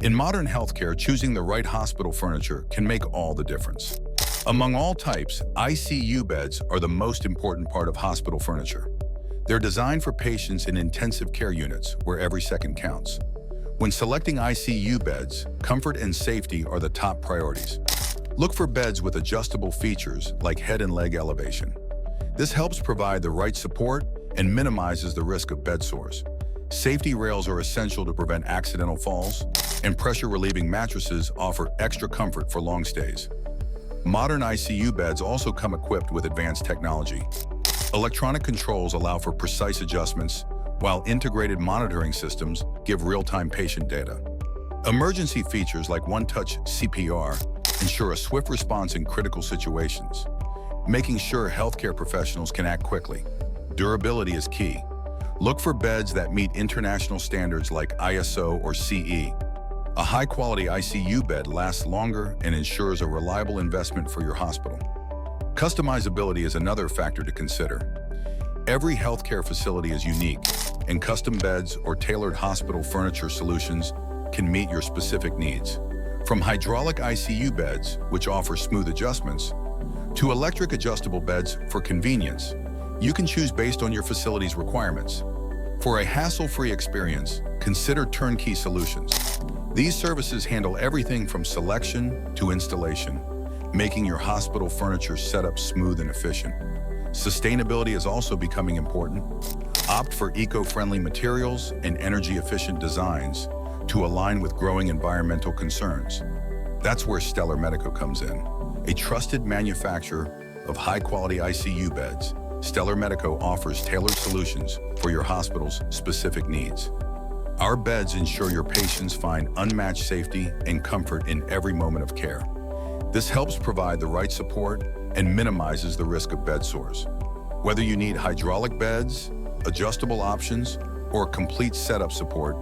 In modern healthcare, choosing the right hospital furniture can make all the difference. Among all types, ICU beds are the most important part of hospital furniture. They're designed for patients in intensive care units, where every second counts. When selecting ICU beds, comfort and safety are the top priorities. Look for beds with adjustable features like head and leg elevation. This helps provide the right support and minimizes the risk of bed sores. Safety rails are essential to prevent accidental falls, and pressure-relieving mattresses offer extra comfort for long stays. Modern ICU beds also come equipped with advanced technology. Electronic controls allow for precise adjustments, while integrated monitoring systems give real-time patient data. Emergency features like one-touch CPR ensure a swift response in critical situations, making sure healthcare professionals can act quickly. Durability is key. Look for beds that meet international standards like ISO or CE. A high-quality ICU bed lasts longer and ensures a reliable investment for your hospital. Customizability is another factor to consider. Every healthcare facility is unique, and custom beds or tailored hospital furniture solutions can meet your specific needs. From hydraulic ICU beds, which offer smooth adjustments, to electric adjustable beds for convenience, you can choose based on your facility's requirements. For a hassle-free experience, consider turnkey solutions. These services handle everything from selection to installation, making your hospital furniture setup smooth and efficient. Sustainability is also becoming important. Opt for eco-friendly materials and energy-efficient designs to align with growing environmental concerns. That's where Stellar Medico comes in. A trusted manufacturer of high-quality ICU beds, Stellar Medico offers tailored solutions for your hospital's specific needs. Our beds ensure your patients find unmatched safety and comfort in every moment of care. This helps provide the right support and minimizes the risk of bed sores. Whether you need hydraulic beds, adjustable options, or complete setup support,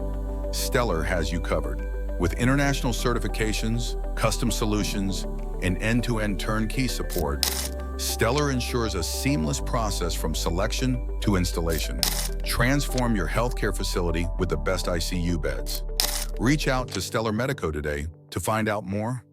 Stellar has you covered. With international certifications, custom solutions, and end-to-end turnkey support, Stellar ensures a seamless process from selection to installation. Transform your healthcare facility with the best ICU beds. Reach out to Stellar Medico today to find out more.